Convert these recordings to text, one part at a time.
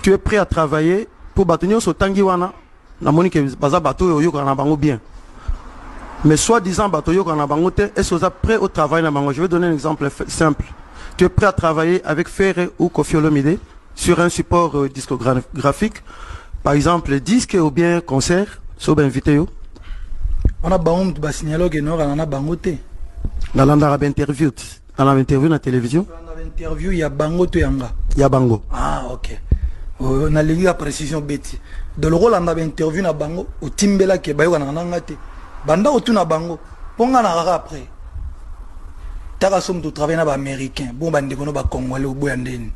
Tu es prêt à travailler pour bâtir ce tangiwana. Na monique baza bateau yo kana bango bien. Mais soi-disant bateau yo kana bango te, est-ce que vous êtes prêt au travail na bango? Je vais donner un exemple simple. Tu es prêt à travailler avec Ferré ou Koffi Olomide sur un support discographique, par exemple disque ou bien concert, so ben invité yo. On a bango tu ba signaler que non on a bango te. Na landa ba interview, na interview na télévision. Na interview ya bango to yanga. Ya bango. Ah OK. On a lu la précision bêti. De le rôle on a interview na bango au timbela ke bayo na ngate. Banda o tuna bango. Ponga na rara après. Taka somme to travailler na ba américain. Bon bande kono ba congolais au boyandeni.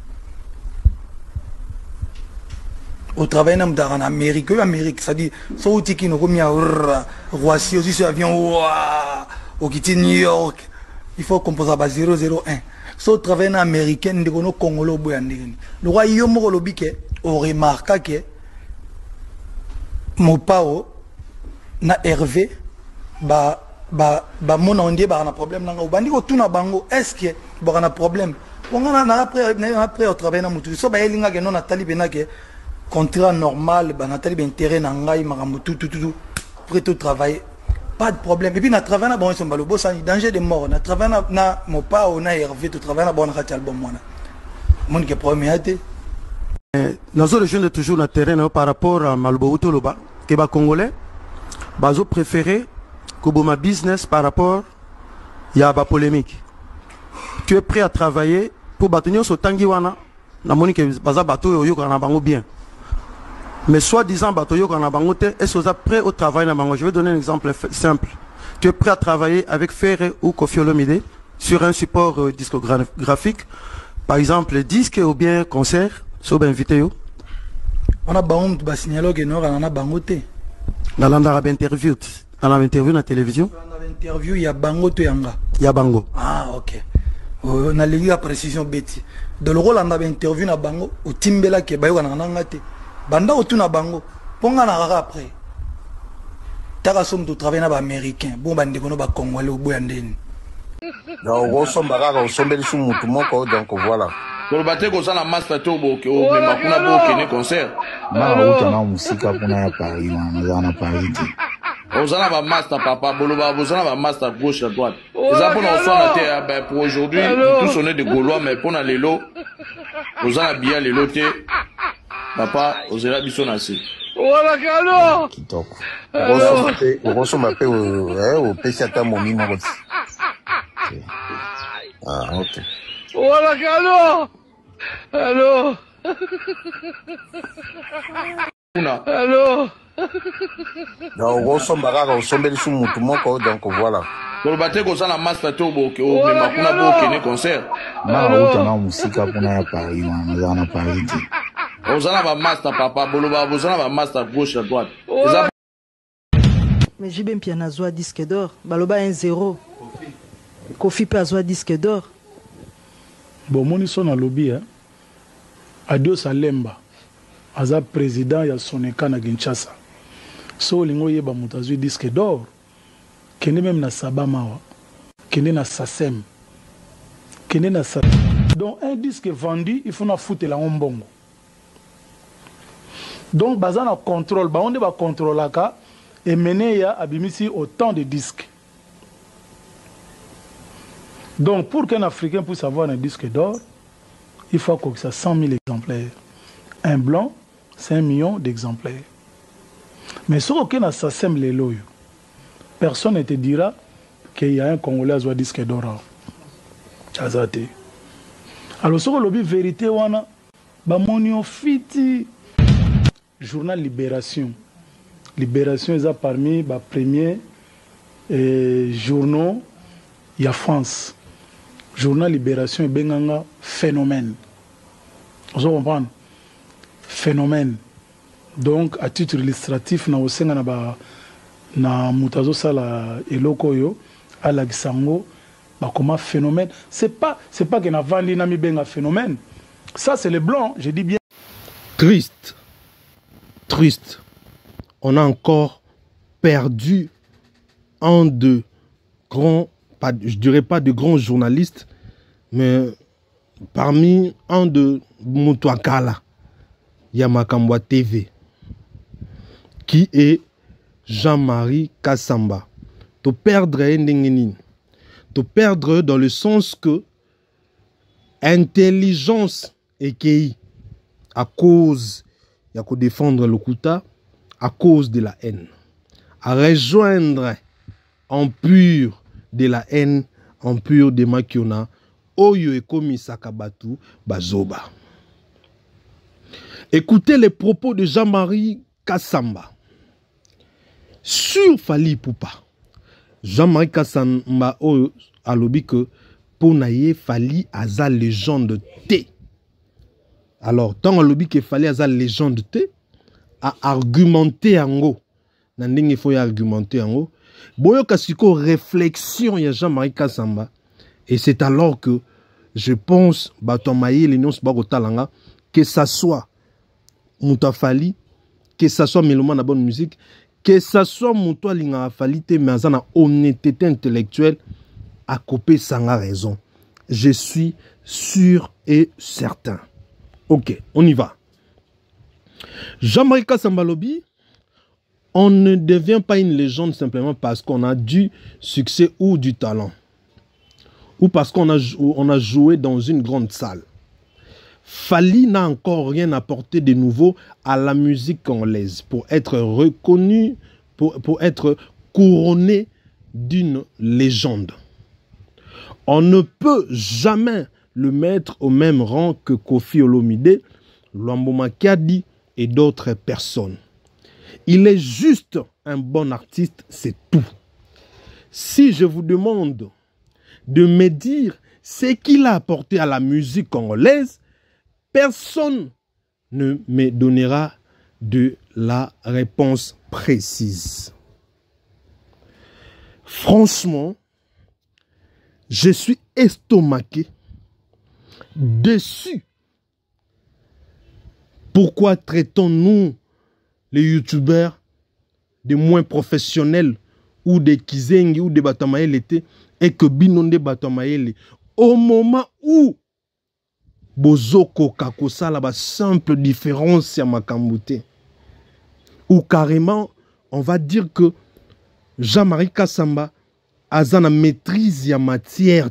Au travail en Amérique, ça dit, so tiki no comme ya Roissy aussi sur avion au quitter New York, il faut composer à 001. So travail en américain de kono congolais boyandeni. Le roi yomo lobike au remarqua que mon pao na Hervé ba mon ondie ba na problème nanga bandi ko tuna bango est-ce que ba na problème on a après au travail na mutu so ba elinga que non natali benake contrat normal, Nathalie ben terrain nangai maramutu tout prêt au travail, pas de problème. Et puis na travail na bon son balobo sans danger de mort. Na travail na mon pas on a Hervé tout travail na bon na album moi. Mon qui premier été. Nous autres jeunes toujours na terrain par rapport à Malobo Toloba, que ba congolais, bazo préféré Koboma business par rapport ya ba polémique. Tu es prêt à travailler pour bâtir ce tangiwana, na monique baza bateau yo kana bango bien. Mais soi-disant batoyo kana bango te, est-ce que vous êtes prêt au travail na bango? Je vais donner un exemple simple. Tu es prêt à travailler avec Ferré ou Koffi Olomide sur un support discographique, par exemple disque ou bien concert, so ben invité yo. On a bango tu ba signaler que non on a bango te. Na landa ba interview, na interview na télévision. Na interview ya bango to yanga. Ya bango. Ah OK. On a lu la précision bêti. De le rôle on a interview na bango au timbela ke bayo na ngate. Banda o tuna bango ponga na rara après taka somme to travailler na ba américain bon bande kono ba congolais au boyandeni donc on somba rara on sombeli su mutu moko donc voilà pour battre ko sana master to bo ke o me makuna bo ke ne concert na uta na musika kuna ya Paris na Paris ozana ba master papa boloba bozana ba master gauche à droite ça pour on soit na terre pour aujourd'hui tous on est de Gaulois mais pour na lelo ozana bien lelo te papa, osera biso na si. Wala kano. Kitoko. Ogoso mape o pesi ata momi moko. Ah, OK. Wala kano. Allô. Allô. Donc ogoso mbaka osombeli su mutu moko donc voilà. Pour battre ko sana master to bo ke o me makuna bo ke ne concert. Na uta na musika kuna ya Paris na Paris. Ozana ba master papa boloba bozana ba master gauche à droite. Mais j'ai bien piano azwa disque d'or. Baloba 1-0. Koffi pe azwa disque d'or. Bon moni son na lobby hein. Adio Salemba aza président ya Soneka na Kinshasa. So lingo yeba mutazwi disque d'or. Kende même na Sabamawa. Kende na Sasem. Kende na Sasem. Donc un disque vendu, il faut na foutre la mbongo. Donc, bazan a contrôle, on va contrôler ça et mener ya abimisi autant de disques. Donc, pour qu'un Africain puisse avoir un disque d'or, il faut que ça 100 000 exemplaires. Un blanc, c'est 1 million d'exemplaires. Mais si aucun a s'assemble les lois, personne ne te dira qu'il y a un Congolais qui a un disque d'or. Alors, si on lobby vérité, on a fiti. Journal Libération. Libération est parmi les premiers journaux de France. Journal Libération est un phénomène. Vous comprenez? Phénomène. Donc, à titre illustratif, nous avons na mutazo sala eloko yo à la gisango comme phénomène. C'est pas que na vandi na mi benga phénomène. Ça c'est les blancs, je dis bien. Triste. On a encore perdu un de grands, je dirais pas de grands journalistes, mais parmi un de Moutouakala. Yamakambwa TV, qui est Jean-Marie Kassamba. Te perdre Ndengenin. Te perdre dans le sens que intelligence et qui, à cause, il y a qu'à défendre le Kouta, à cause de la haine. À rejoindre en pur de la haine, en pur de Makiona, Oyo et Komi Sakabatu, Bazoba. Écoutez les propos de Jean-Marie Kassamba sur Fali Poupa. Jean-Marie Kassamba a lobby que pour naïe Fali Aza légende T. Alors, tant on lobby que Fali Aza légende T, a argumenté en haut. Nanding il faut y argumenter en haut. Boyo Kasiko réflexion ya Jean-Marie Kassamba. Et c'est alors que je pense Batomaye l'union Bagotalanga que ça soit Moutafali, que ça soit Meloman à bonne musique, que ça soit Moutoua Linga Falite, mais à la honnêteté intellectuelle, à couper sans raison. Je suis sûr et certain. Ok, on y va. Jean-Marie Kassamba Lobi, on ne devient pas une légende simplement parce qu'on a du succès ou du talent. Ou parce qu'on a joué dans une grande salle. Fali n'a encore rien apporté de nouveau à la musique congolaise pour être reconnu, pour être couronné d'une légende. On ne peut jamais le mettre au même rang que Kofi Olomide, Luambo Makiadi et d'autres personnes. Il est juste un bon artiste, c'est tout. Si je vous demande de me dire ce qu'il a apporté à la musique congolaise, personne ne me donnera de la réponse précise. Franchement, je suis estomaqué, déçu. Pourquoi traitons-nous les youtubeurs des moins professionnels ou des Kizengi ou des Batamaele et que Binonde Batamaele au moment où Bozoko Kakosa la simple différence à Makambouté ou carrément on va dire que Jean-Marie Kassamba a une maîtrise ya matière.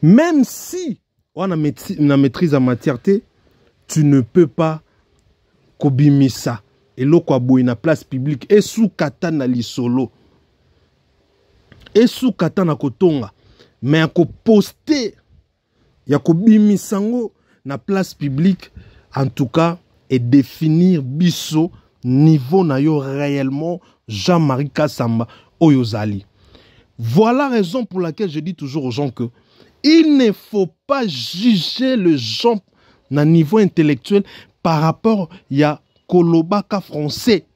Même si on a une maîtrise à matière, tu ne peux pas kobimisa et loko aboui na place publique et sous katana li solo et sous katana kotonga mais ko poster ya kobimisango na place publique en tout cas et définir biso niveau na yo réellement Jean-Marie Kassamba oyozali. Voilà la raison pour laquelle je dis toujours aux gens que il ne faut pas juger le gens na niveau intellectuel par rapport à Kolobaka français.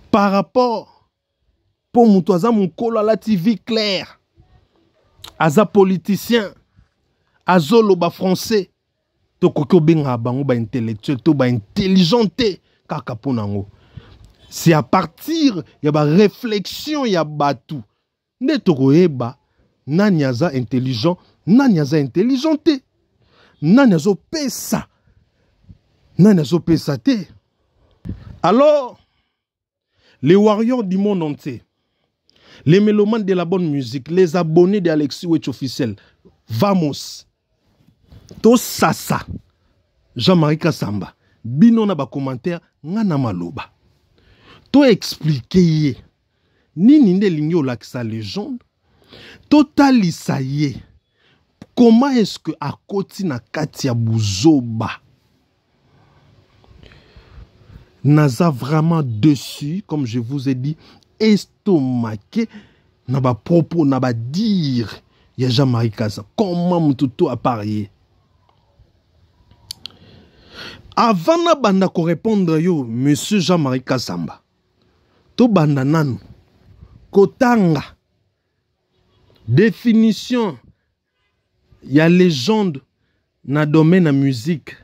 Par rapport pour Moutouaza Moukola la TV claire. Aza politicien. Azoloba français. To koko benga bango ba intellectuel to ba intelligenté kaka ponango. C'est à partir ya ba réflexion ya batu. Ne toko eba nani aza intelligent, nani aza intelligenté. Nani azo pesa. Nani azo pesa te. Alors, les warriors du monde entier, les mélomanes de la bonne musique, les abonnés d'Alexis Wetch officiel, vamos. To sasa. Jean-Marie Kassamba. Bino na ba commentaire ngana maloba. To expliquer nini nde lingi olakisa légende. Totalisa ye. Comment est-ce que à côté na Katia Bouzoba Naza vraiment dessus, comme je vous ai dit, estomaqué, n'a pas propos, n'a pas dire, il y a Jean-Marie Kassamba. Comment Moutoto a parié? Avant na banda ko répondre yo, monsieur Jean-Marie Kassamba, to banda nanu, kotanga, définition, il y a légende na domaine de musique.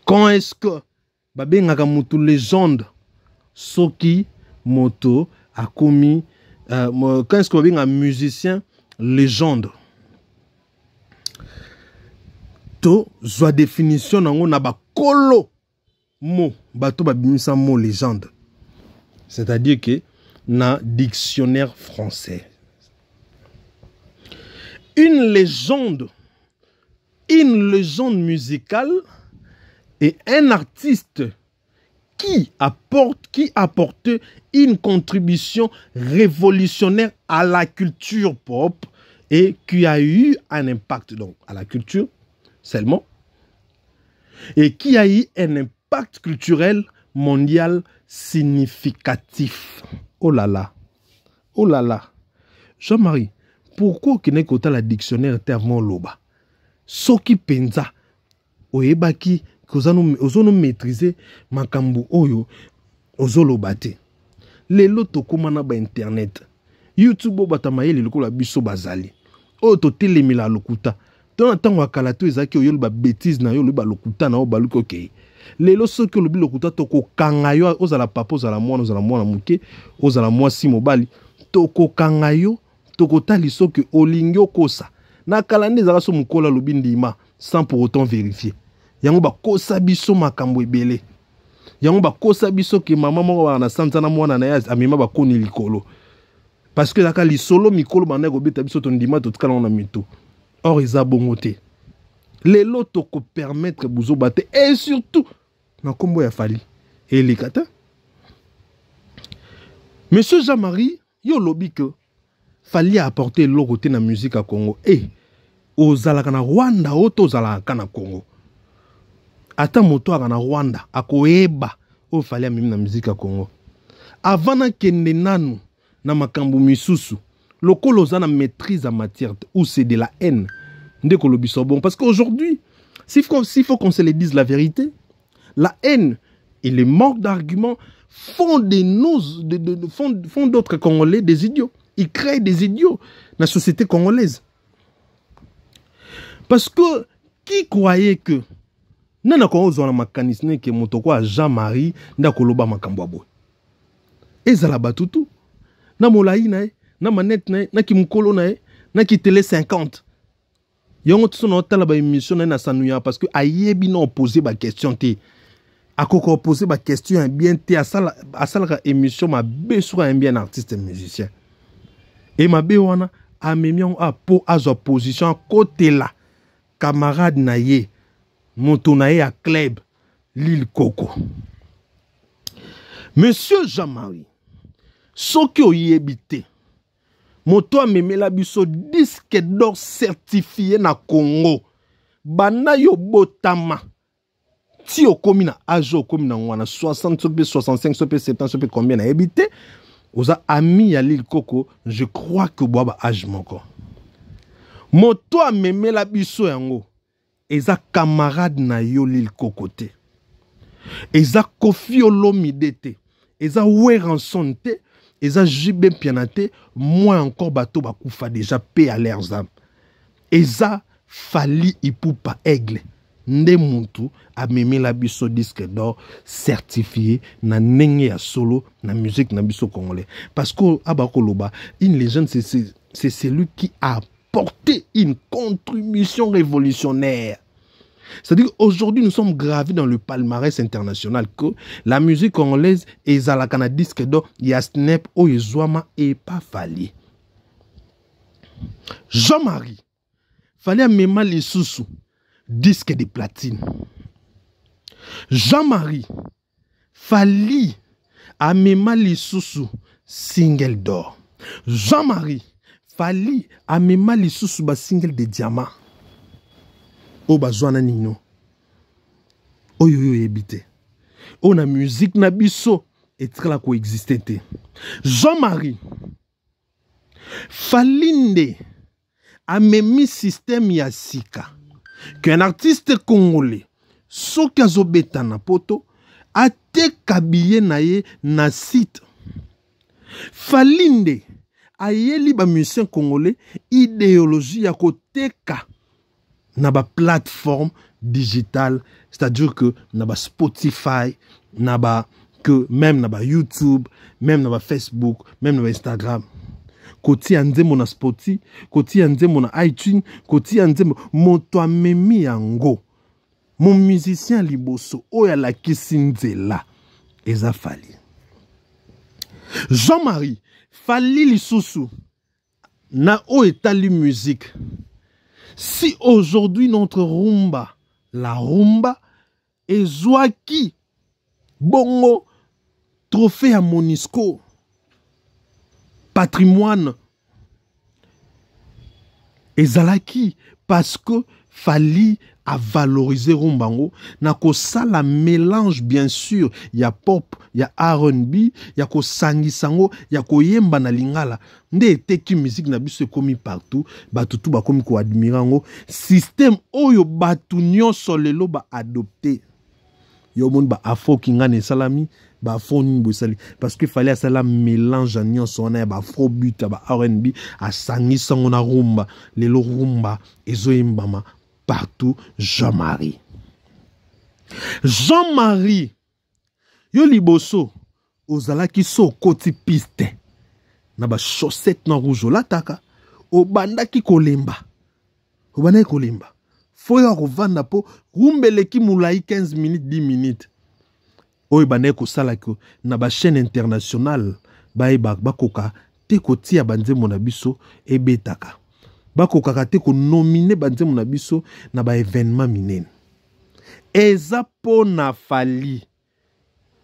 Quand est-ce que babengaka mutu légende soki moto a commis quand est-ce que babengaka musicien légende? to zwa définition nango na ba kolo mot bato ba bimisa mot légende, c'est-à-dire que na dictionnaire français une légende musicale est un artiste qui apporte une contribution révolutionnaire à la culture pop et qui a eu un impact donc à la culture seulement et qui a eu un impact culturel mondial significatif. Oh là là, Jean-Marie, pourquoi tu n'es qu'au la dictionnaire terme loba? Soki penza oyebaki ozono maîtriser makambu oyo ozolobate. Lelo tokomana ba internet. YouTube batamaye leloko la biso bazali. O to telemila lokuta. Ton tango akala to ezaki oyo ba bêtise na yo le ba lokuta na o baluko ke. Lelo soki lobi lokuta toko kangayo ozala papa ozala mwana muke ozala mwasi mobali toko kangayo toko tali soki olingyo kosa. Na kalande zala so mukola lobi ndima sans pour autant vérifier. Yango ba kosa biso makambo ebele. Yango ba kosa biso ke mama moko ba na santa na mwana na ya amema ba koni likolo. Parce que la solo mikolo bana ko beta biso to ndima to tkala na mito. Or eza bongote. Les loto ko permettre buzo bate et surtout na kombo ya fali. Et les kata. Monsieur Jean-Marie, yo lobi que fali a apporté l'oroté na musique à Congo et ozalaka na Rwanda oto ozalaka na Congo. Ata moto na Rwanda akoeba o fali a mimi na musique à Congo. Avant na kende nanu na makambu misusu lokolo za na maîtrise en matière où c'est de la haine ndeko lobiso bon parce qu'aujourd'hui s'il faut qu'on se le dise la vérité, la haine et les manques d'arguments font font d'autres Congolais des idiots. Ils créent des idiots dans la société congolaise. Parce que qui croyait que nana ko ozona makanisne ke motoko a Jean-Marie ndako loba makambo abo ezala batutu na molai na na manette na ki mukolo na ki télé 50 yongo tsono tala ba émission na sanuya parce que ayebi na poser ba question te akoko poser ba question bien te asala ka émission ma besoin un bien artiste musicien et ma be wana amemion a po azo position côté là camarade na ye moto na ye a club Lil Coco. Monsieur Jean-Marie soki oyebite moto amemela biso disque d'or certifié na Congo bana yo botama ti okomi na âge okomi na ngwana 60 sope 65 sope 70 sope combien na ebite oza ami ya Lil Coco, je crois que boaba âge moko moto amemela biso yango eza camarade na yo Lil Coco te eza Koffi Olomide te eza Weranson te eza Jibé Pianate, moi encore bateau bakufa déjà paix à leurs âmes. Eza Fali Ipupa Aigle. Nde muntu a meme la biso disque d'or certifié na nenge ya solo na musique na biso congolais. Parce que abakoloba, une légende c'est celui qui a apporté une contribution révolutionnaire. C'est-à-dire qu'aujourd'hui, nous sommes gravés dans le palmarès international que la musique congolaise est à la Canada disque d'or, Yasnep, Oyezouama et pas Fali. Jean-Marie, Fali a même les sous disque de platine. Jean-Marie, Fali a même les sous single d'or. Jean-Marie, Fali a même les sous single de diamant. O bazwana nino oyo ebité o na musique na biso etrala ko exister. Jean-Marie Falinde a memi système ya sika qu'un artiste congolais soki azobeta na poto ate kabiye na ye na site. Falinde ayeli ba musicien congolais idéologie ya koteka na ba plateforme digitale, c'est-à-dire que na ba Spotify, que même na ba YouTube, même na ba Facebook, même na ba Instagram. kotia nzembo na Spotify, kotia nzembo na iTunes, kotia nzembo moto amemi yango. Mon musicien liboso oyo alakisi nzela eza Fally. Jean-Marie Fally lisusu na o etali musique. Si aujourd'hui notre rumba, la rumba ezwaki bongo trophée à Monisco, patrimoine ezalaki parce que Fally a valorisé rumbango na ko sala mélange bien sûr ya pop ya R&B ya ko sangisango ya ko yemba na lingala nde eteki musique na biso komi partout batutu ba komi ko admirango système oyo batu nyonso lelo ba adopté yo mon ba afro kingane salami ba afro nimbosali parce que fallait sala mélange nyonso on a ba afrobeat ba R&B a sangisango na rumba lelo rumba ezo yembama partout. Jean-Marie yo liboso ozalaki so koti piste na ba chaussette na rouge lataka obandaki kolemba foya kovanda po rumbeleki mulai 15 minutes 10 minutes oyo bandaki kosala ko na ba chaîne internationale bakoka te kotia banzembo na biso ebetaka bakokaka te ko nominer banzembo na biso na ba événement minene eza pona Fally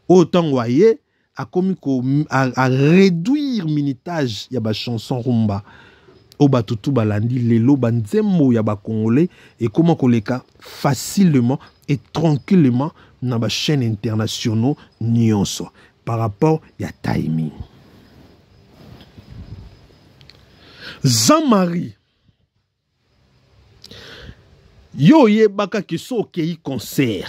autant waye a komi ko a réduire minutage ya ba chanson rumba o batutu balandi lelo banzembo ya ba congolais et comment koleka facilement et tranquillement na ba chaîne internationaux nyonso par rapport ya timing. Jean-Marie yo yebaka ki so kei concert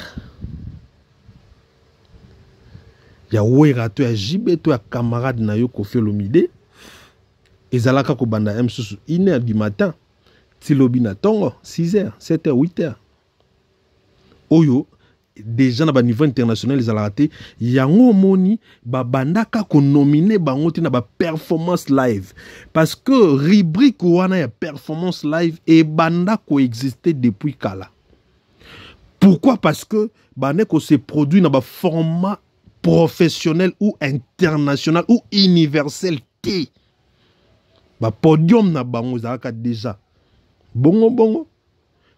ya wera to ya jibe to ya camarade na yo Koffi Olomide ezalaka ko banda msusu 1h du matin ti lobi na tongo 6h 7h 8h oyo déjà na ba niveau international ezalaka te yango moni ba bandaka ko nominer bango te na ba performance live parce que rubrique wana ya performance live e banda ko exister depuis kala. Pourquoi? Parce que bande ko se produit na ba format professionnel ou international ou universel te ba podium na bango ezalaka déjà bongo.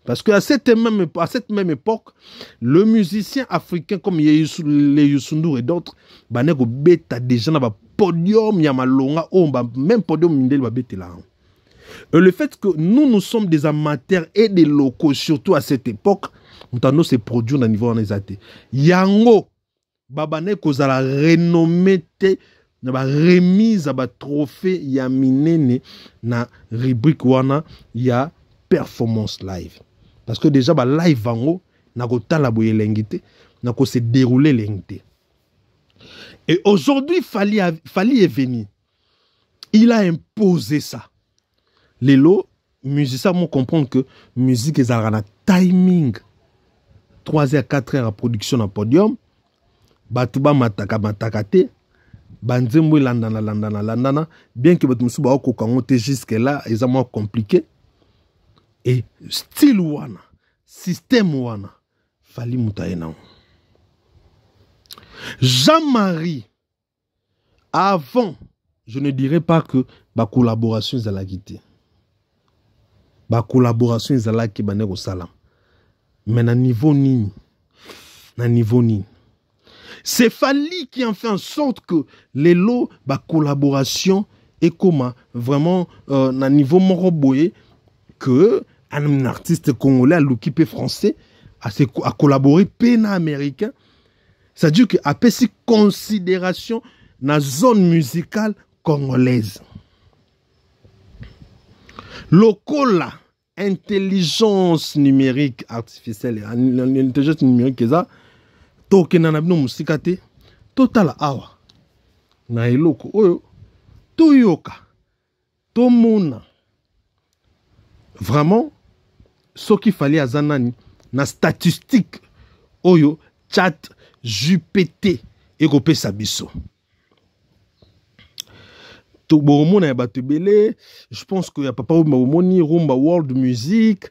Parce que à cette même époque, le musicien africain comme les Youssou N'Dour et d'autres, banego beta déjà na ba podium ya malonga même podium mindel ba betela. Et le fait que nous sommes des amateurs et des locaux surtout à cette époque, nous se produire na niveau en exaté. Yango babane ko za la renommée te na ba remise à ba trophée ya minene na rubrique wana ya performance live. Parce que déjà, live vango, n'a pas la boye l'engité, n'a pas se dérouler l'engité. Et aujourd'hui, Fally est venu. Il a imposé ça. Les lots, musiciens vont comprendre que musique est un timing. 3h, 4h à production à podium. Batuba matakate. Banzembo landana. Bien que votre musique soit jusque là, c'est moins compliqué. Et style wana, système wana, Fally mutaena. Jean-Marie, avant, je ne dirais pas que ma collaboration est à la guité. Ma collaboration est à la qui banego salam. Mais na niveau ni, c'est Fally qui en fait en sorte que les lots, ma collaboration est comme vraiment na niveau moroboye que un artiste congolais à l'occupé français a collaboré pena américain. C'est-à-dire qu'il a pris considération dans la zone musicale congolaise. Lokola, intelligence numérique artificielle, l'intelligence numérique, ça, toke nanabino musikate, total awa. Na eloko, oyo, toyoka, tomona. Vraiment, ce qu'il fallait à Zanani, na statistique, oyo, chat, GPT, et Sabiso. Je pense qu'il y a Papa Wimba Rumba World Music,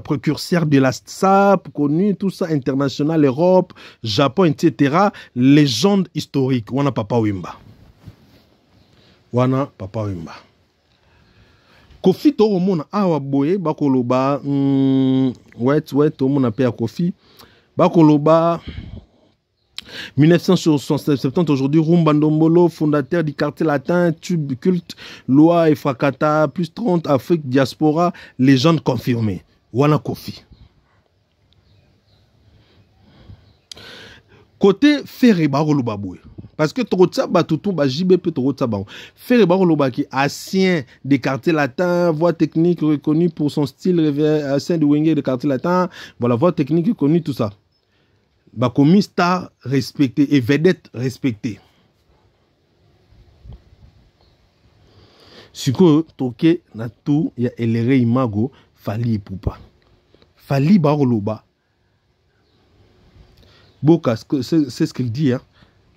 précurseur de la SAP, connu, tout ça, international, Europe, Japon, etc. Légende historique. Wana Papa Wimba. Wana Papa Wimba. Kofi to mona awa boye bakoloba wet to mona pe Kofi bakoloba 1970 aujourd'hui Rumba Ndombolo, fondateur du quartier latin, tube culte, loi et fracata, plus 30 Afrique diaspora, légende confirmée. Wana Kofi. Côté Ferre Baroloba boye. Parce que Trotsa Batutu ba JBP Trotsa ba. Ferre Baroloba qui ancien des quartiers latins, voix technique reconnue pour son style ancien de Wenge des quartiers latins, voilà voix technique reconnue tout ça. Bah comme star respecté et vedette respectée. Siko toke na tout ya elere imago Fally Ipupa. Fally Baroloba. Boka c'est ce qu'il dit hein,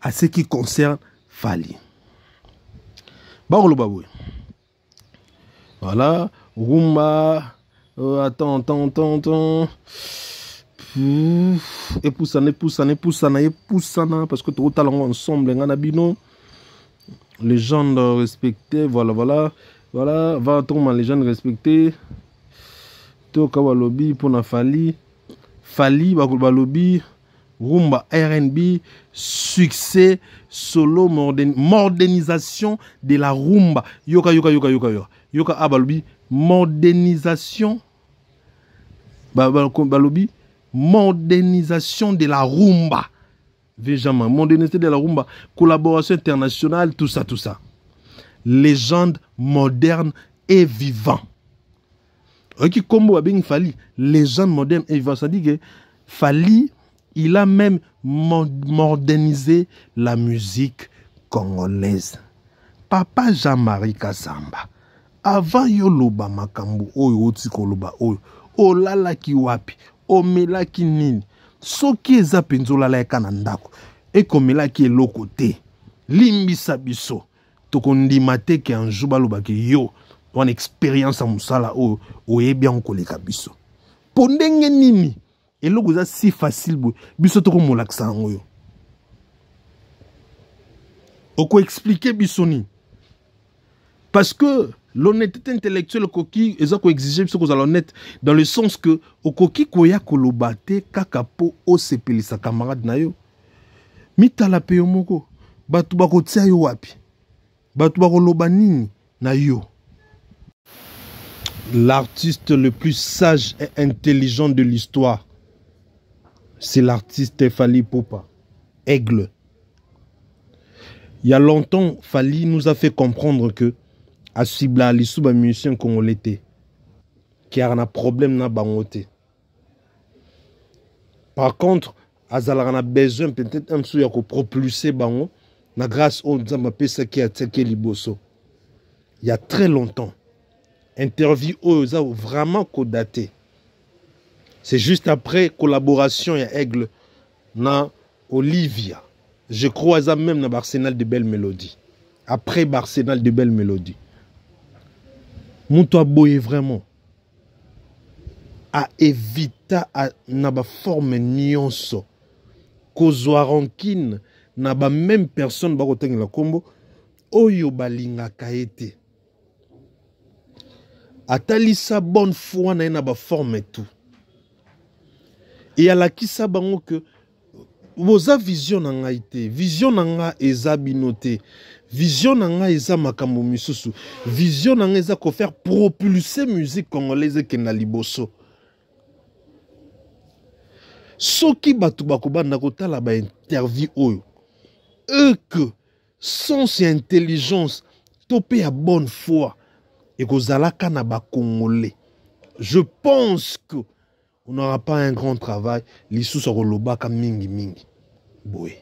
à ce qui concerne Fally. Baroloba oui. Voilà, Rumba attends. Epoussana parce que tout talent ensemble ngana les gens respectés voilà va tomber les gens respectés to kawalobi pour na Fally bakolobi Rumba R&B succès solo modernisation de la rumba yoka abalobi modernisation balobi modernisation de la rumba. Véjaman, modernisation de la rumba, collaboration internationale, tout ça. Légende moderne et vivant. Qui combo a bien Fally, légende moderne et vivant. Ça dit que Fally, il a même modernisé la musique congolaise. Papa Jean-Marie Kasamba, avant Yoloba Makambu, Oyo Tikoloba, Oyo, Olala Kiwapi, Omela ki nini soki eza penzola la eka na ndako ekomela ki eloko te limbisa biso tokondima te ke anjou balobaki yo wana expérience ya mosala oyo oyebi yango koleka biso po ndenge nini eloko eza si facile boye biso tokomolakisa yango yo okoexplike biso nini parce que l'honnêteté intellectuelle au coquille est ça qu'on exige ce qu'on a l'honnête dans le sens que au coquille koya kolobate kakapo o sepeli sa camarade na yo mitala pe yomoko batu bako tia yo wapi batu bako loba nini na yo. L'artiste le plus sage et intelligent de l'histoire, c'est l'artiste Fally Ipupa, Aigle. Il y a longtemps, Fally nous a fait comprendre que à Sibla, les sous-musiciens congolais, qui a un problème na bangote. Par contre, Azala a besoin peut-être un peu de propulser bango, na grâce au Nzambapesa qui a teke liboso. Il y a très longtemps, interview aux vraiment codaté. C'est juste après collaboration et Aigle na Olivia. Je crois même dans Arsenal de Belles Mélodies. Après Arsenal de Belles Mélodies. Mouto aboye vraiment a éviter à naba forme nyonso kozwa rancune naba même personne ba kotenga la kombo oyo balinga kaete atalisa bonne foi na naba forme tout et ala kisa bango que boza vision na ngaite vision na nga ezabinote vision nanga eza makambo misusu vision nanga eza ko faire propulser musique congolaise ke na liboso soki batu bakobanda kotala ba interview oyo que sens et intelligence topé à bonne foi et kozalaka na ba congolais je pense que on n'aura pas un grand travail lisusu kolobaka mingi boy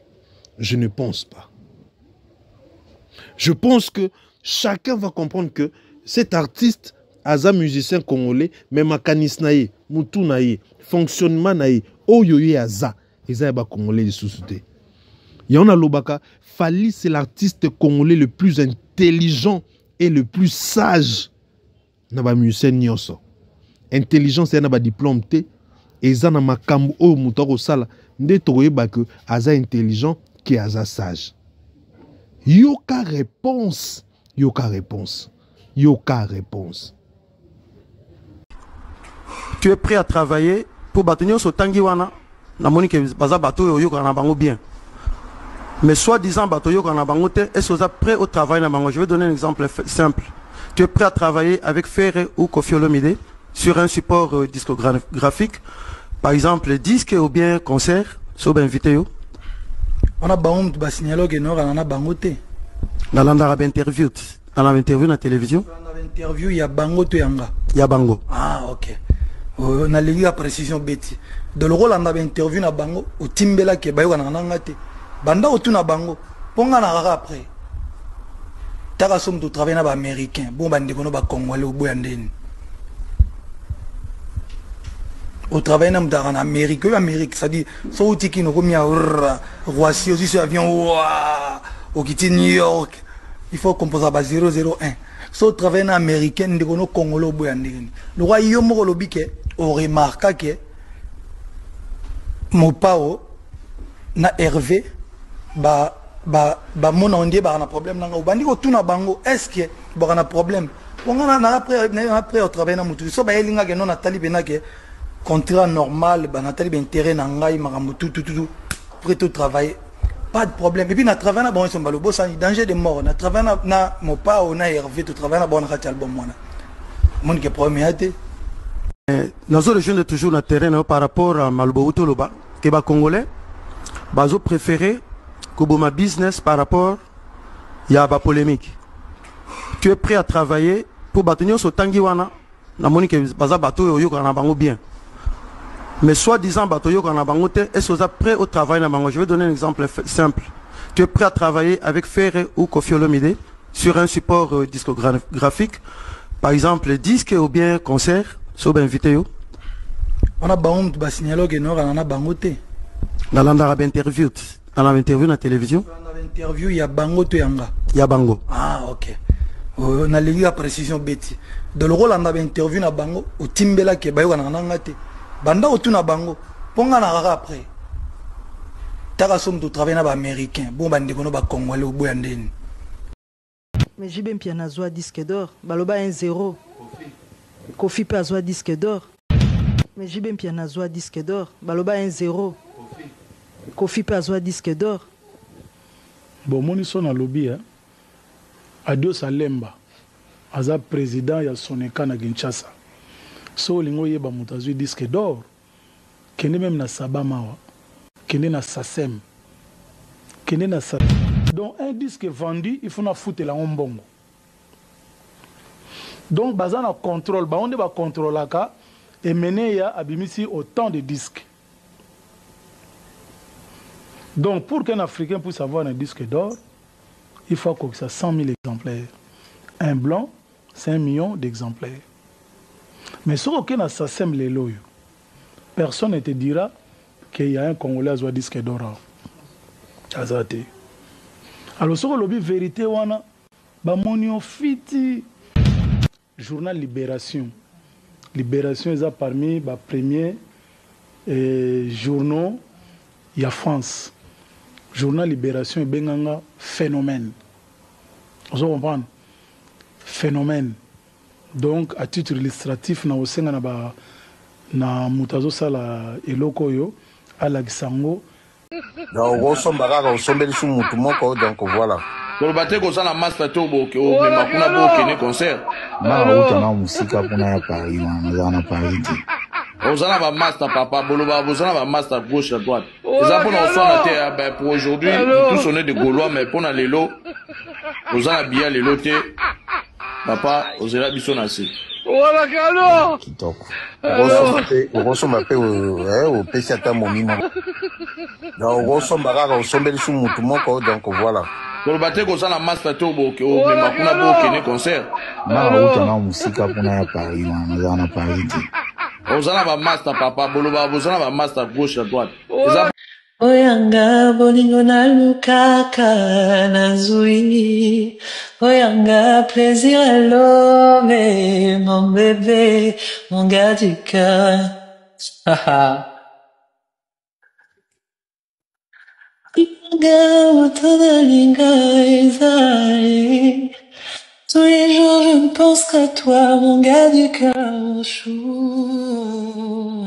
je ne pense pas. Je pense que chacun va comprendre que cet artiste, aza musicien congolais, mais makanis naye, mutu naye, fonctionnement naye, oyoye aza, eza ba congolais de sous-souté. Yona lobaka, Fally c'est l'artiste congolais le plus intelligent est le plus sage na ba musicien nyonso. Intelligence ya na ba diplôme te eza na makambo oyo mutu akosala nde tokoyeba ke aza intelligent ki aza sage. Yoka réponse, yoka réponse, yoka réponse. Tu es prêt à travailler pour bâtir ce tangi wana na moni ke baza bato yoka na bango bien. Mais soi-disant bato yoka na bango te, est-ce que vous êtes prêt au travail na bango? Je vais donner un exemple simple. Tu es prêt à travailler avec Ferré ou Koffi Olomide sur un support discographique, par exemple disque ou bien concert, so ben invité yo. On a bango ba signalo que non on a bango te. Na landa ba interview, na interview na télévision. Na interview ya bango to yanga. Ya bango. Ah OK. On a lié à précision beti. De le rôle on a interview na bango au timbela ke bayo na ngate. Banda o tuna bango. Ponga na rara après. Taka somme to travailler na ba américain. Bon bande kono ba congolais au boyandeni. Au travail en Amérique, ça dit, so tiki no comme ya Roissy aussi sur avion au quitter New York, il faut composer à 001. So travail en américain de kono congolais boyandeni. Le roi yomo lobike on remarqua que mon pao na Hervé ba mon ondie ba na problème na bandi ko tuna bango est-ce que ba na problème on a après au travail na mutu so ba elinga ke non Nathalie benake contrat normal, Nathalie ben terrain nangai maramutu tout prêt au travail, pas de problème. Et puis na travail na bon son balo boss danger de mort. Na travail na mon pas on a Hervé tout travail na bon na album moi. Mon que premier été. Nous autres jeunes toujours na terrain par rapport à Malobo Utoloba, que ba congolais, bazo préféré Koboma business par rapport ya ba polémique. Tu es prêt à travailler pour bâtir ce tangi wana na moni que baza bato yo kana bango bien. Mais soi-disant bato yo kana bango te, est-ce que vous êtes prêt au travail na bango? Je vais donner un exemple simple. Tu es prêt à travailler avec Ferré ou Koffi Olomide sur un support discographique, par exemple disque ou bien concert, so ben invité yo. On a bango ba signalo que non on a bango te. Na landa ba interview, na interview na télévision. Na interview ya bango to yanga. Ya bango. Ah OK. On a lié à précision beti. De le rôle on a interview na bango au timbela ke bayo na ngate. Banda o tuna bango. Ponga na rara après. Taka somme to travailler na ba américain. Bon bande kono ba congolais au boyandeni. Mais j'ai bien piano azwa disque d'or. Baloba 1-0. Koffi pe azwa disque d'or. Mais j'ai bien piano azwa disque d'or. Baloba 1-0. Koffi pe azwa disque d'or. Bon moni son na lobby hein. Adios Alemba, aza président ya Soneka na Kinshasa. So lingo yeba mutazui disque d'or. Kende même na Sabamawa. Kende na Sasem. Kende na Sasem. Donc un disque vendu, il faut na foutre la ombongo. Donc baza na contrôle, ba onde ba contrôle ka et mené ya abimisi autant de disques. Donc pour qu'un Africain puisse avoir un disque d'or, il faut que ça 100 000 exemplaires. Un blanc, 5 millions d'exemplaires. Mais si aucun assassin les loyaux, personne ne te dira qu'il y a un Congolais qui a disque d'or. Alors, si on lobby vérité, wana, ba monio fiti. Journal Libération. Libération est parmi les premiers journaux il y a France. Journal Libération est benganga phénomène. Vous comprenez? Phénomène. Donc, à titre illustratif, na osenga na mutazo sala eloko yo ala kisango. Donc, osomba kaka osombeli su mutu moko donc voilà. Kolobate ko sala master to boke o me makuna boke ne concert. Na utana musika pona ya Paris na Paris. Ozana ba master papa boloba bozana ba master gauche à droite. Eza pour nous faire la terre pour aujourd'hui tous on est de Gaulois mais pour na lelo ozana bien lelo te papa ozela biso na si. Voilà kalo. Kitoko. Osomba pe o pesi ata momima. Donc osomba kaka osombeli su mutu moko donc voilà. Kolobate ko sala master to boke o me makuna boke ne concert. Na utana musika pona ya Paris na Paris. Ozana ba master papa boloba bozana ba master gauche à droite. Oyanga bolingo na lukaka nazui. Oyanga plaisir à l'homme, mon bébé, mon gars du cœur. Oyanga moto linga ezai. Tous les jours je ne pense qu'à toi, mon gars du cœur chou.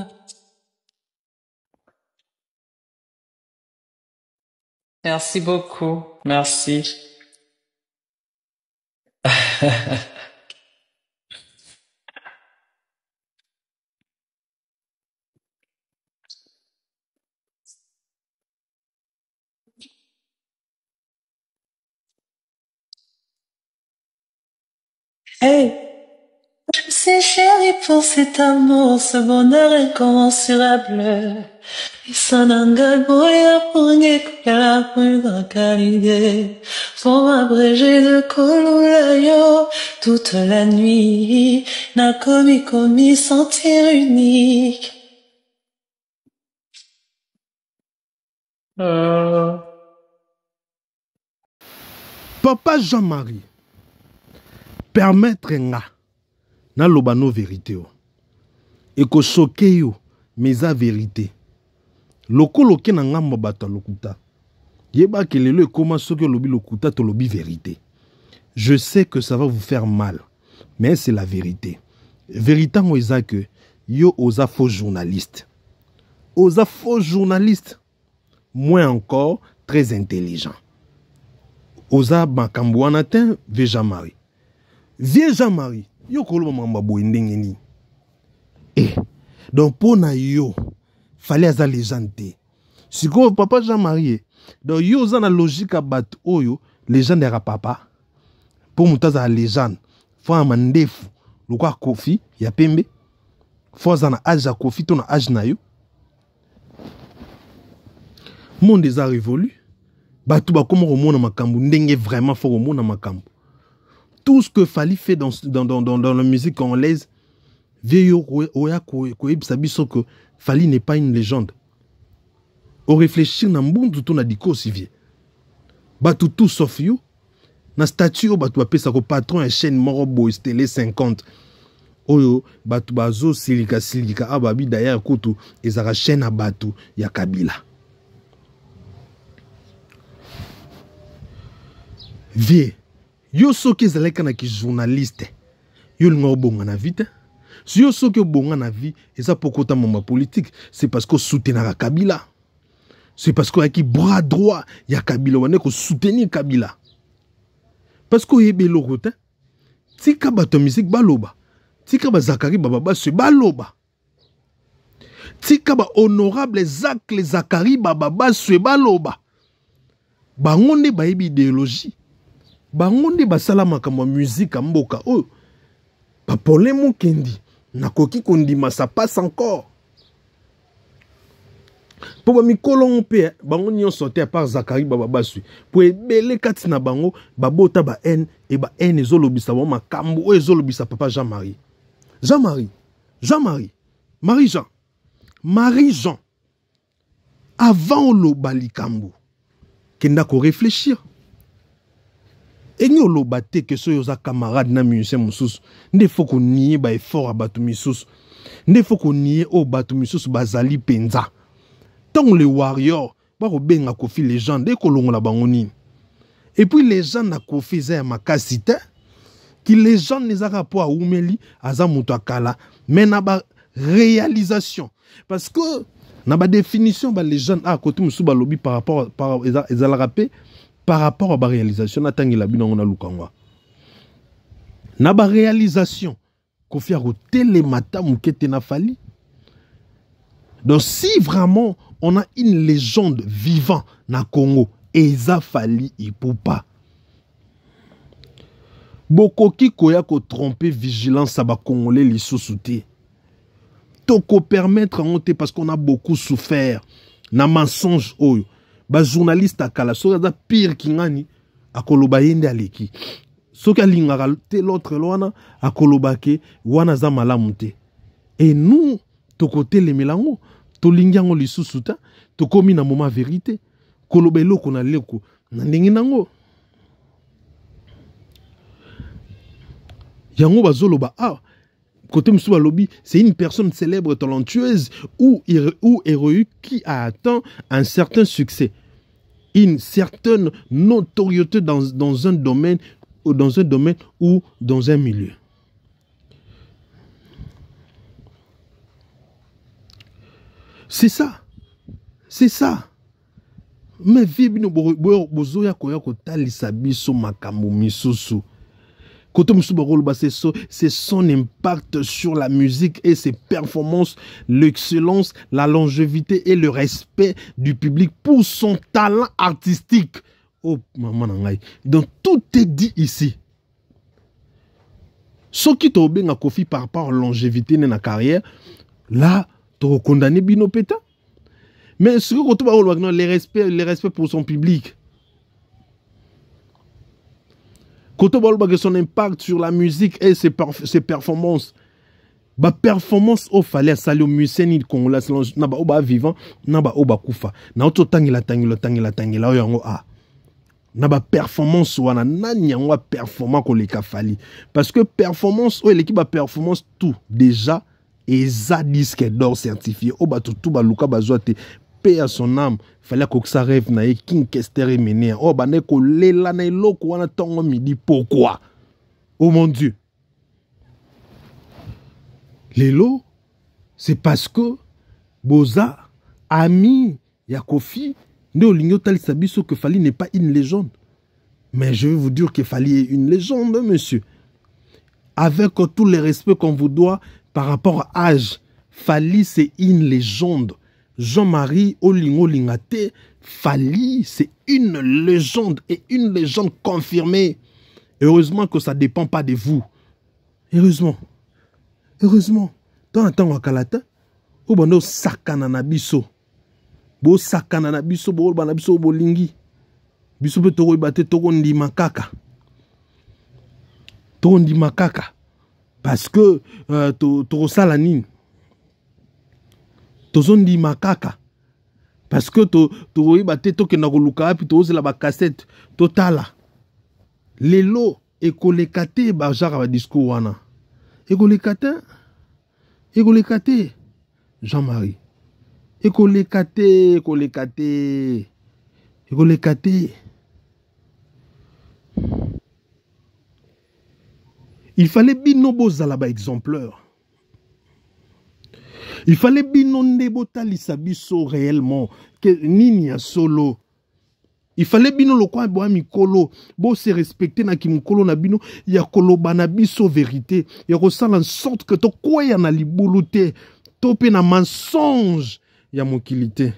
Merci beaucoup, merci. Hey, merci chérie pour cet amour, ce bonheur incommensurable. Isananga boya ponge kala punga kalide. Pour m'abréger de kolulayo toute la nuit. Na komi sentir unique. Papa Jean-Marie, permettre nga na lobano vérité o. Et ko choqué yo meza vérité. Loko loke na ngamba bato lokuta. Yeba ke lelo ekoma soki lobi lokuta to lobi vérité. Je sais que ça va vous faire mal, mais c'est la vérité. Vérité ngo eza que yo oza faux journaliste. Oza faux journaliste. Moins encore très intelligent. Oza makambo wana te vie Jean-Marie. Vie Jean-Marie, yo koloba mamba boye ndenge ni. Eh, donc pona yo fallait aza légende. Siko papa Jean-Marie, donc yo oza na logique à bat oyo légende ya papa. Pour mutaza légende, faut amandefu, lokwa kofi ya pembe. Faut za na âge ya kofi to na âge na yo. Monde eza révolu. Batou ba comment remona makambu ndenge vraiment faut remona makambu. Tout ce que Fally fait dans la musique congolaise, vieillot oya ko biso que Fally n'est pas une légende. Au réfléchir na mbundu to na diko si vie. Batou tout sauf yo. Na statut batou apesa ko patron et chaîne moro boy télé 50. Oyo batou bazo silika ababi d'ailleurs koto ezara chaîne à batou ya Kabila. Vie, yo soki ezalaka na ki journaliste, yo linga obonga na vie te. Si yo soki obonga na vie, eza pokota mama politique, c'est parce que soutenaka Kabila. C'est parce que yaki bras droit ya Kabila wane ko soutenir Kabila. Parce que yebe loko te. Tika bato musique baloba. Tika ba Zakari Baba se baloba. Tika ba honorable Zakle Zakari Baba se baloba. Bangonde ba yebi idéologie. Bangonde basala makambo musique mboka oh pa polemo kendi nakoki kondima ça passe encore pour ba mikolo mpe bango nyon sorti à part Zakari Baba Basui pour ebele kati na bango babota ba haine et ba haine ezolobisa ba makambo o ezolobisa papa Jean-Marie Marie-Jean avant le balikambo kenda ko réfléchir. Et nous lo batte que so yoza camarade na musicien mususu nde faut qu'on nie ba effort à batu misusu nde faut qu'on nie au batu misusu bazali penza tant les warriors ba ko benga Kofi légende ko longola bango nini et puis les gens na Kofi za makasi te qui les gens les a rapport à umeli aza muto akala mais na ba réalisation parce que na ba définition ba les gens à côté musu ba lobby par rapport ezala rappé par rapport à la réalisation, na ba réalisation, Kofi a télémata moukete na Fally. Donc si vraiment on a une légende vivante na Congo, Eza Fally Ipupa. Bokoki koya ko tromper vigilance à ba Congolais li sous-souté. Toko permettre en parce qu'on a beaucoup souffert. Na mensonge oyo. Ba journaliste akala so da pire kingani akoloba yende aleki soki alingaka te l'autre loana akoloba ke wana za malamu te et nous to côté les melango tolingi yango lisusu ta tokomi na moment vérité koloba eloko na leko na ndenge nango yango bazoloba côté Moussou Balobi, c'est une personne célèbre, talentueuse ou héroïque qui a atteint un certain succès, une certaine notoriété dans un domaine ou dans un milieu. C'est ça. C'est ça. Mais vibino bozoya koya kotalisa biso makambo misusu. C'est son impact sur la musique et ses performances, l'excellence, la longévité et le respect du public pour son talent artistique. Oh, maman nangai. Donc tout est dit ici. Ce qui t'a bien Kofi par rapport à la longévité de la carrière, là, tu as condamné Bino Peta. Mais ce que tu as dit, le respect pour son public. Quand on parle de son impact sur la musique et ses performances, ba performance au fallait saluer museni congolais na ba oba vivant na ba oba kufa na auto tangila yango na ba performance wana nani yango performant ko leka fali parce que performance o l'équipe ba performance tout déjà eza disque d'or certifié oba tout ba luka bazote paix à son âme fallait que ça rêve na King Kester mené oh bane ko lela na eloko wana tongo midi pourquoi oh mon Dieu Lelo c'est parce que Boza ami ya Kofi ne olingo tali sabiso que Fali n'est pas une légende mais je vais vous dire que Fali est une légende monsieur avec tout le respect qu'on vous doit par rapport à âge Fali c'est une légende Jean-Marie Olingo Lingate, Fali, c'est une légende et une légende confirmée. Heureusement que ça ne dépend pas de vous. Heureusement. Heureusement. Dans un temps, Wakalata, où on sakana na biso. Bo sakana na biso, bo na biso bolingi. Biso pe toro ibate toro ndi makaka. Toro ndi makaka. Parce que toro salanine. Tozondi makaka parce que to ibate to kena koluka puis to la ba cassette totala lelo ekolekate ba jara ba discours wana ekolekate Jean-Marie ekolekate il fallait bino bozala ba exemplaire. Il fallait binonde botalisa biso réellement que nini ya solo. Il fallait bino lo kwa bo mikolo bo se respecter na kimukolo na bino ya koloba na biso vérité ya ko sala en sorte que to koya na libuluté to pe na mensonge ya mokilité.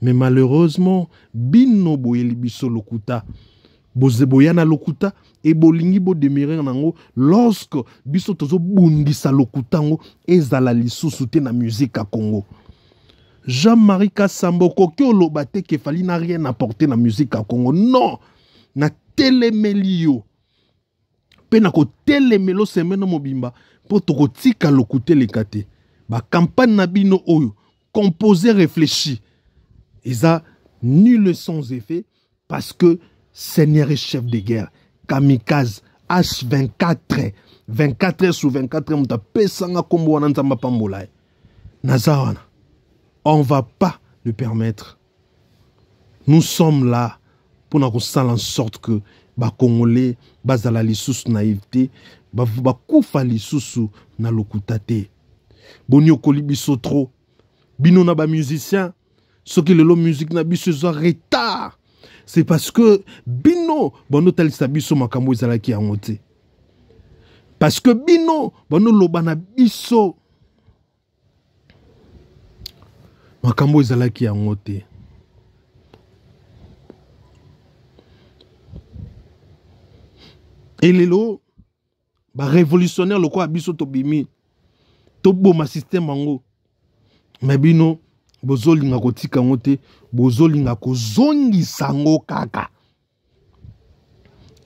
Mais malheureusement bino boyeli biso lokuta bozeboya na lokuta et bolingi bo demeurer nango lorsque biso tozo bundisa lokutango ezala lisusu te na musique à Congo. Jean-Marie Kassambo koki olobate ke Fali n'a rien apporté na musique à Congo. Non, na telemelio. Pe na ko telemelo semeno mobimba po toko tika lokute lekate. Ba campagne na bino oyo composé réfléchi. Eza nul sans effet parce que Seigneur et chef de guerre Kamikaze H24 24 heures sur 24 heures pesanga kombo wana nzamba pambola nazawana on va pas le permettre. Nous sommes là pour nous faire en sorte que ba Congolais bazala lisusu naïveté ba kufa lisusu na lokutate boni okoli biso trop bino na ba musicien ce qui le musique na biso zo retard. C'est parce que bino bono talisa biso makambo ezalaki yango te. Parce que bino bono lobana biso makambo ezalaki yango te. Et lelo ba révolutionnaire loko biso to bimi to boma système yango. Mais bino bozolinga kotika ngote bozolinga kozongisa ngo kaka.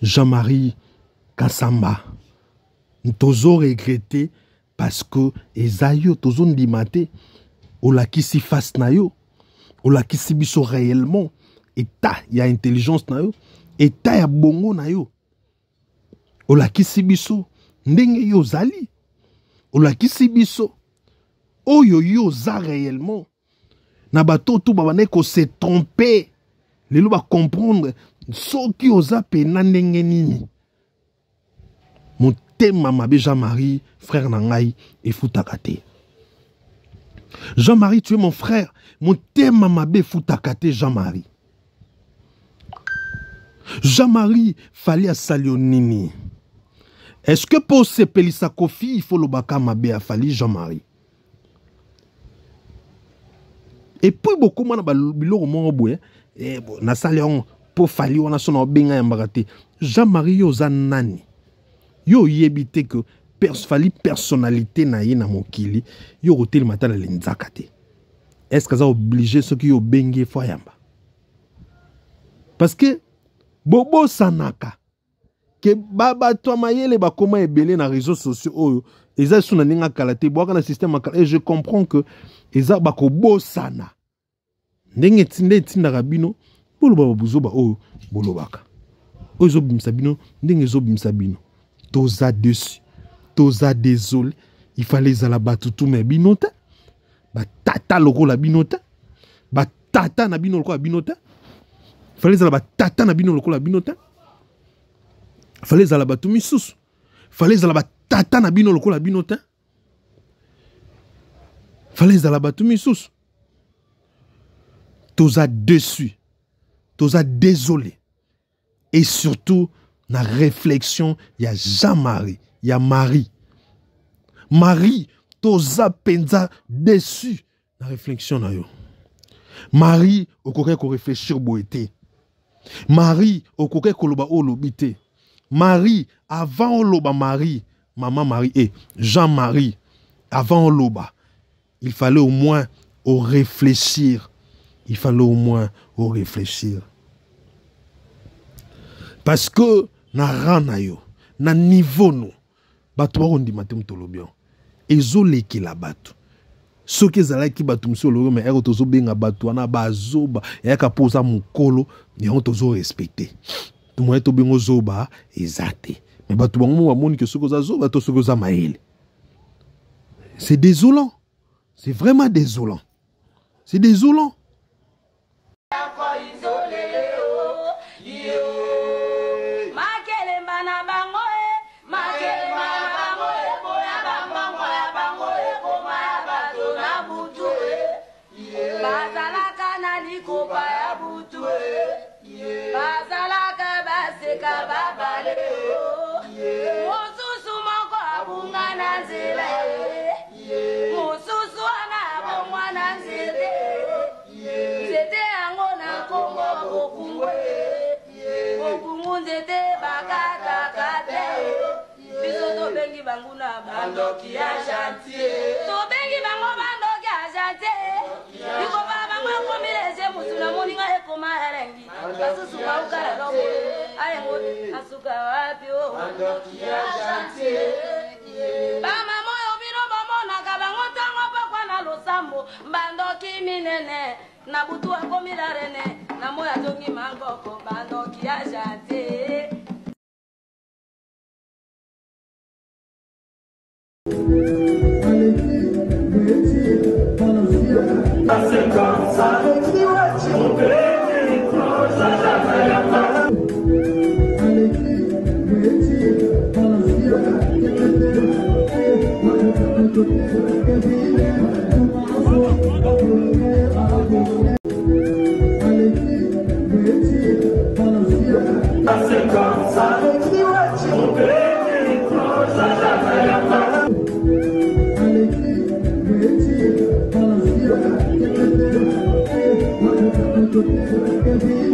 Jean-Marie Kassamba tozo regretter parce que ezayo tozo ndimate olakisi face na yo, olakisi biso réellement état ya intelligence na yo, état ya bongo na yo, olakisi biso ndenge yo zali, olakisi biso oyo yo za réellement na bato tout babane ko se tromper lelo ba comprendre soki oza pena ndenge nini. Motema mabe Jean-Marie frère na ngai efutaka te. Jean-Marie, tu es mon frère. Motema mabe efutaka te Jean-Marie. Jean-Marie fallait à Salionini. Est-ce que pour se pelisa kofi il faut le baka mabe a fali Jean-Marie? Et puis beaucoup moins na biloko mo boye na salion pour fali on a son benga yambakate. Jean-Marie yo za nani? Yo yebite que fali personnalité na ye na mokili yo hotel matala lenzaka te. Est-ce que ça obligé ceux qui yo bengi fo yamba? Parce que bobo sanaka que baba to mayele ba koma ebele na réseaux sociaux oyo eza suna ninga kalate boaka na système et je comprends que eza ba ko bosana ndenge tinde tinda rabino bolo baba buzoba oyo bolo baka ozo bimsa bino ndenge zo bimsa bino toza dessus toza désolé il fallait za la batutu me binota ba tata loko la binota ba tata na bino loko la binota fallait za la tata na bino loko la binota fallait za la batu misusu fallait za la tata na bino loko la binota fallait za la batu misusu toza dessus toza désolé et surtout na réflexion ya Jean-Marie ya Marie toza penza déçu na réflexion na yo Marie okoke ko réfléchir boete Marie okoke ko loba olobite Marie avant oloba Marie maman Marie et Jean-Marie avant oloba il fallait au moins au réfléchir. Il fallait au moins au réfléchir. Parce que na rana yo, na niveau no, bato ba rondi matem tolobion. Ezo leki la batu. Ce que zala ki batu mso lo mais ero tozo benga batu ana bazoba, ya ka posa mukolo, ya on tozo respecter. Tout moyen to bengo zoba ezate. Mais batu bango mo moni que ce que za zoba to ce que za maele. C'est désolant. C'est vraiment désolant. C'est désolant. Bandoki ya chantier. To bengi bango bandoki ya chantier. Iko baba bango kombeleze musuna moninga ekoma erengi. Basusu wa ukara robo. Ayengo asuka wapi o. Bandoki ya chantier. Bama moyo bino bomona kabango tango pakwa na losambo. Bandoki minene na butu akomila rene na moya tongi mangoko. Bandoki ya chantier. C'est comme ça, mon petit proche, ça c'est comme ça, mon petit proche, ça Thank you.